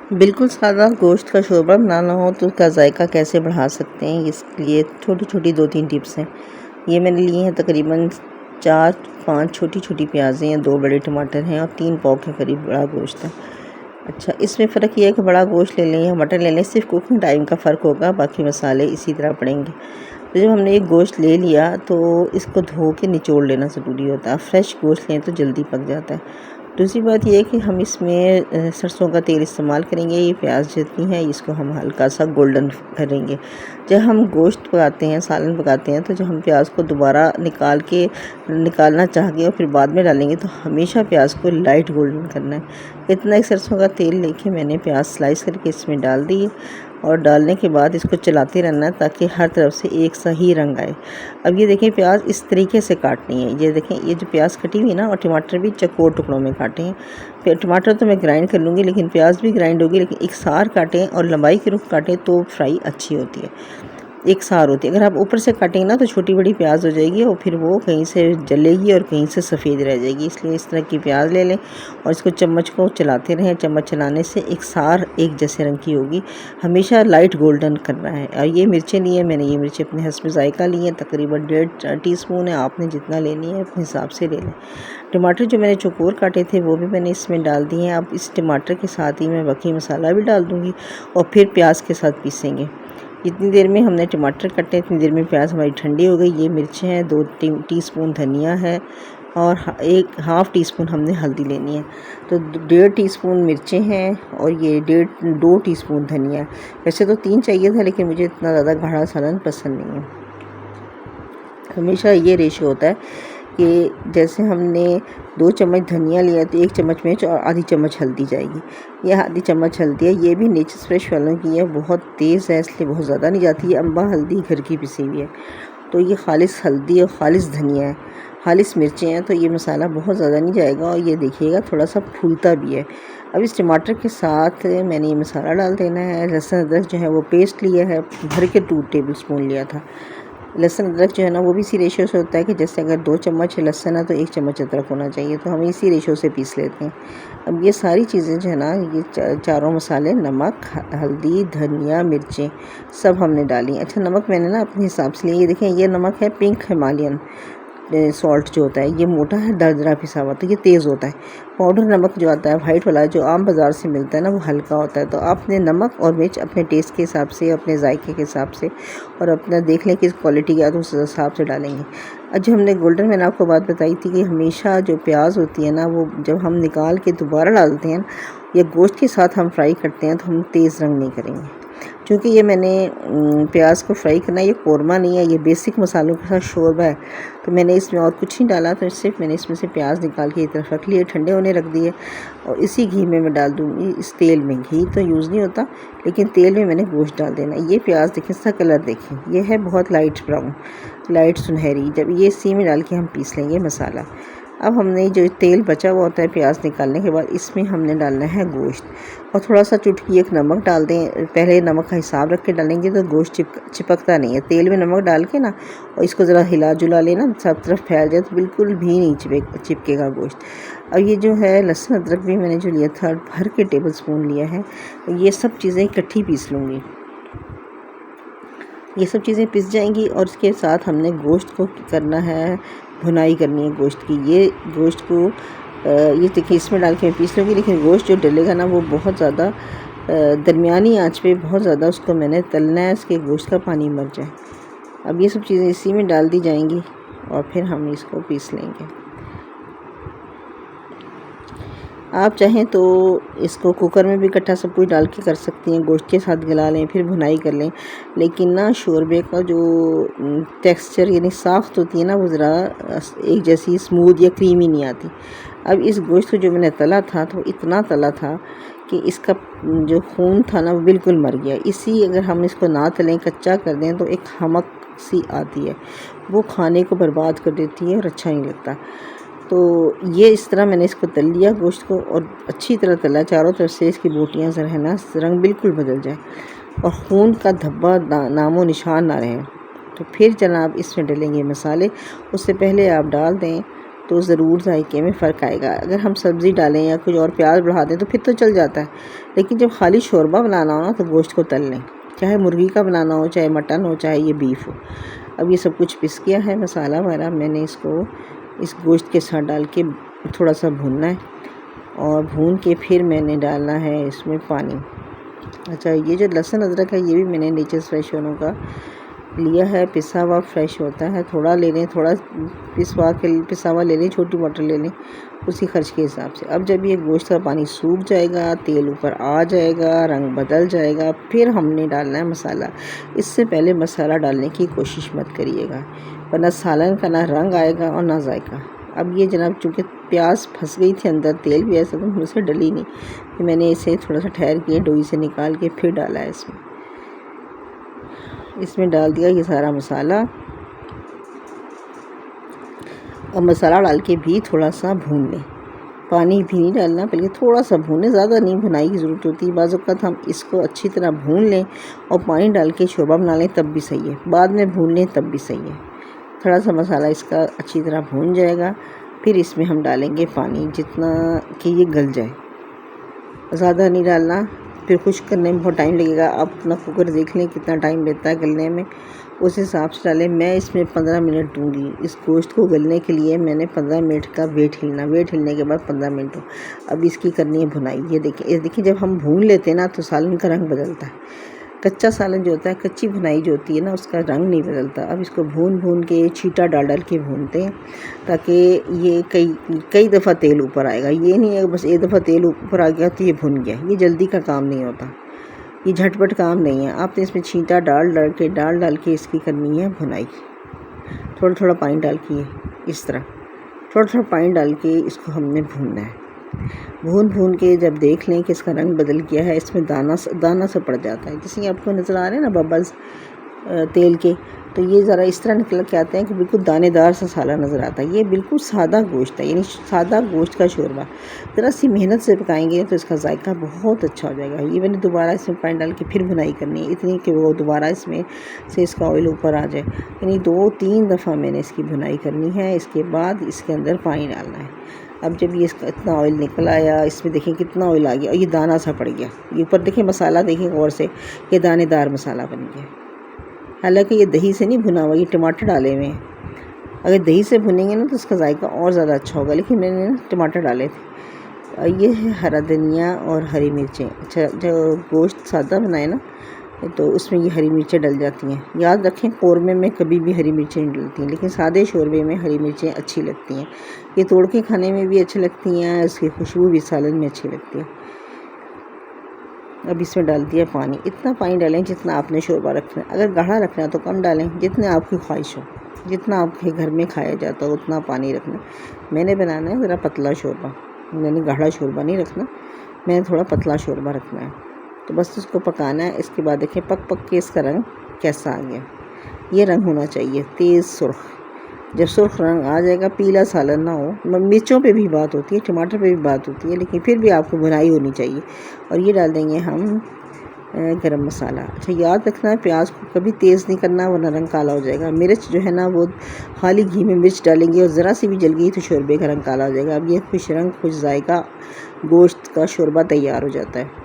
बिल्कुल सादा गोश्त का शोरबा बनाना हो तो उसका जायका कैसे बढ़ा सकते हैं, इसके लिए छोटी छोटी 2-3 टिप्स हैं। ये मैंने लिए हैं तकरीबन 4-5 छोटी छोटी प्याज़ें हैं, 2 बड़े टमाटर हैं और 3 पाव के करीब बड़ा गोश्त है। अच्छा, इसमें फ़र्क ये है कि बड़ा गोश्त ले लें या मटन ले लें, सिर्फ कुकिंग टाइम का फ़र्क होगा, बाकी मसाले इसी तरह पड़ेंगे। तो जब हमने एक गोश्त ले लिया तो इसको धो के निचोड़ लेना ज़रूरी होता है। फ्रेश गोश्त लें तो जल्दी पक जाता है। दूसरी बात ये है कि हम इसमें सरसों का तेल इस्तेमाल करेंगे। ये प्याज जितनी है इसको हम हल्का सा गोल्डन करेंगे। जब हम गोश्त पकाते हैं, सालन पकाते हैं, तो जब हम प्याज को दोबारा निकालना चाहेंगे और फिर बाद में डालेंगे तो हमेशा प्याज को लाइट गोल्डन करना है। इतना एक सरसों का तेल लेके मैंने प्याज स्लाइस करके इसमें डाल दी और डालने के बाद इसको चलाते रहना है ताकि हर तरफ से एक सा ही रंग आए। अब ये देखें प्याज इस तरीके से काटनी है। ये देखें, ये जो प्याज कटी हुई ना, और टमाटर भी चौकोर टुकड़ों में काटे हैं। फिर टमाटर तो मैं ग्राइंड कर लूँगी, लेकिन प्याज भी ग्राइंड होगी, लेकिन एकसार काटें और लंबाई के रुख काटें तो फ्राई अच्छी होती है, एकसार होती है। अगर आप ऊपर से काटेंगे ना तो छोटी बड़ी प्याज हो जाएगी और फिर वो कहीं से जलेगी और कहीं से सफ़ेद रह जाएगी। इसलिए इस तरह की प्याज ले लें और इसको चम्मच को चलाते रहें। चम्मच चलाने से एकसार एक जैसे रंग की होगी। हमेशा लाइट गोल्डन करना है। और ये मिर्चें ली हैं मैंने, ये मिर्चें अपने हस्ब जायका ली हैं, तकरीबन 1.5 टीस्पून है। आपने जितना लेनी है अपने हिसाब से ले लें। टमाटर जो मैंने चौकोर काटे थे वो भी मैंने इसमें डाल दिए हैं। अब इस टमाटर के साथ ही मैं बाकी मसाला भी डाल दूँगी और फिर प्याज के साथ पीसेंगे। जितनी देर में हमने टमाटर कटे इतनी देर में प्याज हमारी ठंडी हो गई। ये मिर्चें हैं, 2 टीस्पून धनिया है और एक हाफ़ टी स्पून हमने हल्दी लेनी है। तो 1.5 टीस्पून मिर्चें हैं और ये 2 टीस्पून धनिया है। वैसे तो 3 चाहिए था, लेकिन मुझे इतना ज़्यादा गाढ़ा सालन पसंद नहीं है। हमेशा ये रेशियो होता है कि जैसे हमने 2 चम्मच धनिया लिया तो 1 चम्मच मिर्च और आधी चम्मच हल्दी जाएगी। ये आधी चम्मच हल्दी है। ये भी नेचर्स फ्रेश वालों की है, बहुत तेज़ है इसलिए बहुत ज़्यादा नहीं जाती। ये अम्बा हल्दी घर की पिसी हुई है। तो ये खालिस हल्दी और खालिस धनिया है, खालिस मिर्चें हैं, तो ये मसाला बहुत ज़्यादा नहीं जाएगा और ये देखिएगा थोड़ा सा फूलता भी है। अब इस टमाटर के साथ मैंने ये मसाला डाल देना है। लहसुन अदरक जो है वो पेस्ट लिया है, भर के 2 टेबल स्पून लिया था। लहसुन अदरक जो है ना वो भी इसी रेशियो से होता है कि जैसे अगर 2 चम्मच लहसुन है तो 1 चम्मच अदरक होना चाहिए, तो हम इसी रेशियो से पीस लेते हैं। अब ये सारी चीज़ें जो है ना, ये चारों मसाले, नमक, हल्दी, धनिया, मिर्चें सब हमने डाली। अच्छा, नमक मैंने ना अपने हिसाब से लिया। ये देखें, ये नमक है पिंक हिमालयन सॉल्ट जो होता है, ये मोटा है, दरदरा पिसा हुआ, तो ये तेज़ होता है। पाउडर नमक जो आता है वाइट वाला, जो आम बाज़ार से मिलता है ना, वो हल्का होता है। तो आपने नमक और मिर्च अपने टेस्ट के हिसाब से, अपने जायके के हिसाब से और अपना देख लें किस क्वालिटी का है तो उस हिसाब से डालेंगे। जो हमने गोल्डन, मैंने आपको बात बताई थी कि हमेशा जो प्याज होती है ना, वो जब हम निकाल के दोबारा डालते हैं या गोश्त के साथ हम फ्राई करते हैं तो हम तेज़ रंग नहीं करेंगे। क्योंकि ये मैंने प्याज को फ्राई करना है, ये कौरमा नहीं है, ये बेसिक मसालों के साथ शोरबा है। तो मैंने इसमें और कुछ नहीं डाला, तो सिर्फ मैंने इसमें से प्याज निकाल के एक तरफ रख लिए, ठंडे होने रख दिए और इसी घी में मैं डाल दूँगी, इस तेल में। घी तो यूज़ नहीं होता, लेकिन तेल में मैंने गोश्त डाल देना। ये प्याज देखें, इसका कलर देखें, ये है बहुत लाइट ब्राउन, लाइट सुनहरी। जब ये इसी में डाल के हम पीस लेंगे मसाला। अब हमने जो तेल बचा हुआ होता है प्याज निकालने के बाद, इसमें हमने डालना है गोश्त और थोड़ा सा चुटकी एक नमक डाल दें। पहले नमक का हिसाब रख के डालेंगे तो गोश्त चिपकता नहीं है। तेल में नमक डाल के ना और इसको ज़रा हिला जुला लेना, सब तरफ फैल जाए तो बिल्कुल भी नहीं चिपकेगा गोश्त। अब ये जो है लहसुन अदरक भी मैंने जो लिया था, भर के टेबल स्पून लिया है। ये सब चीज़ें इकट्ठी पीस लूँगी। ये सब चीज़ें पिस जाएंगी और इसके साथ हमने गोश्त को करना है, भुनाई करनी है गोश्त की। ये गोश्त को ये देखिए इसमें डाल के मैं पीस लूँगी, लेकिन गोश्त जो डलेगा ना वो बहुत ज़्यादा दरमियानी आंच पे बहुत ज़्यादा उसको मैंने तलना है, इसके गोश्त का पानी मर जाए। अब ये सब चीज़ें इसी में डाल दी जाएंगी और फिर हम इसको पीस लेंगे। आप चाहें तो इसको कुकर में भी इकट्ठा सब कुछ डाल के कर सकती हैं, गोश्त के साथ गला लें, फिर भुनाई कर लें। लेकिन ना शोरबे का जो टेक्सचर यानी साफ्त होती है ना, वो ज़रा एक जैसी स्मूथ या क्रीमी नहीं आती। अब इस गोश्त को जो मैंने तला था तो इतना तला था कि इसका जो खून था ना वो बिल्कुल मर गया। इसी अगर हम इसको ना तलें, कच्चा कर दें तो एक हमक सी आती है, वो खाने को बर्बाद कर देती है और अच्छा नहीं लगता। तो ये इस तरह मैंने इसको तल लिया गोश्त को और अच्छी तरह तला, चारों तरफ से इसकी बोटियाँ जो है ना रंग बिल्कुल बदल जाए और खून का धब्बा नामो निशान ना रहे। तो फिर जनाब इसमें डलेंगे मसाले। उससे पहले आप डाल दें तो ज़रूर जायके में फ़र्क आएगा। अगर हम सब्ज़ी डालें या कुछ और प्याज बढ़ा दें तो फिर तो चल जाता है, लेकिन जब खाली शोरबा बनाना हो ना तो गोश्त को तल लें, चाहे मुर्गी का बनाना हो, चाहे मटन हो, चाहे ये बीफ हो। अब ये सब कुछ पिस गया है मसाला हमारा, मैंने इसको इस गोश्त के साथ डाल के थोड़ा सा भूनना है और भून के फिर मैंने डालना है इसमें पानी। अच्छा, ये जो लहसुन अदरक है ये भी मैंने नेचर्स फ्रेश होने का लिया है, पिसा हुआ फ्रेश होता है। थोड़ा ले लें, थोड़ा पिसा हुआ ले लें, छोटी मटर ले लें उसी खर्च के हिसाब से। अब जब ये गोश्त का पानी सूख जाएगा, तेल ऊपर आ जाएगा, रंग बदल जाएगा, फिर हमने डालना है मसाला। इससे पहले मसाला डालने की कोशिश मत करिएगा, वरना सालन का ना रंग आएगा और ना जायका। अब ये जनाब चूँकि प्याज फंस गई थी अंदर, तेल भी ऐसा तो मुझसे डली नहीं, तो मैंने इसे थोड़ा सा ठहर के डोई से निकाल के फिर डाला है इसमें डाल दिया ये सारा मसाला। अब मसाला डाल के भी थोड़ा सा भून लें, पानी भी नहीं डालना, बल्कि थोड़ा सा भूनें, ज़्यादा नहीं भुनाई की ज़रूरत होती है। बाज़ औक़ात हम इसको अच्छी तरह भून लें और पानी डाल के शोरबा बना लें तब भी सही है, बाद में भून लें तब भी सही है। थोड़ा सा मसाला इसका अच्छी तरह भून जाएगा, फिर इसमें हम डालेंगे पानी जितना कि ये गल जाए, ज़्यादा नहीं डालना, फिर खुश्क करने में बहुत टाइम लगेगा। आप अपना कुकर देख लें कितना टाइम लेता है गलने में, उस हिसाब से डालें। मैं इसमें 15 मिनट दूंगी इस गोश्त को गलने के लिए। मैंने 15 मिनट का वेट हिलने के बाद 15 मिनट हो। अब इसकी करनी है भुनाई। ये देखिए जब हम भून लेते हैं ना तो सालन का रंग बदलता है। कच्चा सालन जो होता है, कच्ची भुनाई जो होती है ना, उसका रंग नहीं बदलता। अब इसको भून के छींटा डाल के भूनते हैं ताकि ये कई दफ़ा तेल ऊपर आएगा। ये नहीं है बस एक दफ़ा तेल ऊपर आ गया तो ये भुन गया। ये जल्दी का काम नहीं होता, ये झटपट काम नहीं है। आपने इसमें छींटा डाल के इसकी करनी है भुनाई। थोड़ा थोड़ा पानी डाल के इस तरह थोड़ा थोड़ा पानी डाल के इसको हमने भूनना है। भून के जब देख लें कि इसका रंग बदल गया है, इसमें दाना सा पड़ जाता है, जैसे आपको नज़र आ रहे हैं ना बबल्स तेल के, तो ये ज़रा इस तरह निकल के आते हैं कि बिल्कुल दानेदार सा साला नज़र आता है। ये बिल्कुल सादा गोश्त है, यानी सादा गोश्त का शोरबा। ज़रा सी मेहनत से पकाएंगे तो इसका जायका बहुत अच्छा हो जाएगा। ये मैंने दोबारा इसमें पानी डाल के फिर भुनाई करनी है, इतनी कि वो दोबारा इसमें से इसका ऑयल ऊपर आ जाए। यानी 2-3 दफ़ा मैंने इसकी भुनाई करनी है। इसके बाद इसके अंदर पानी डालना है। अब जब ये इसका इतना ऑयल निकल आया, इसमें देखें कितना ऑयल आ गया और ये दाना सा पड़ गया। ये ऊपर देखें मसाला देखें गौर से, ये दानेदार मसाला बन गया। हालांकि ये दही से नहीं भुना हुआ, ये टमाटर डाले हुए हैं। अगर दही से भुनेंगे ना तो इसका जायका और ज़्यादा अच्छा होगा, लेकिन मैंने ना टमाटर डाले थे। ये है हरा धनिया और हरी मिर्चें। अच्छा, जो गोश्त सादा बनाए ना तो उसमें ये हरी मिर्चें डल जाती हैं। याद रखें कौरमे में कभी भी हरी मिर्चें नहीं डलती हैं, लेकिन सादे शोरबे में हरी मिर्चें अच्छी लगती हैं। ये तोड़ के खाने में भी अच्छी लगती हैं, इसकी खुशबू भी सालन में अच्छी लगती है। अब इसमें डाल दिया पानी। इतना पानी डालें जितना आपने शोरबा रखना है। अगर गाढ़ा रखना है तो कम डालें, जितने आपकी ख्वाहिश हो, जितना आपके घर में खाया जाता हो उतना पानी रखना। मैंने बनाना है ज़रा पतला शोरबा, मैंने गाढ़ा शोरबा नहीं रखना, मैंने थोड़ा पतला शोरबा रखना है। तो बस इसको पकाना है। इसके बाद देखें पक के इसका रंग कैसा आ गया। ये रंग होना चाहिए तेज़ सुर्ख। जब सुर्ख रंग आ जाएगा, पीला सालन ना हो। मिर्चों पे भी बात होती है, टमाटर पे भी बात होती है, लेकिन फिर भी आपको भुनाई होनी चाहिए। और ये डाल देंगे हम गरम मसाला। अच्छा, याद रखना है प्याज को कभी तेज़ नहीं करना वरना रंग काला हो जाएगा। मिर्च जो है ना वो खाली घी में मिर्च डालेंगे और ज़रा सी भी जल गई तो शोरबे का रंग काला हो जाएगा। अब ये खुश रंग खुश जायका गोश्त का शोरबा तैयार हो जाता है।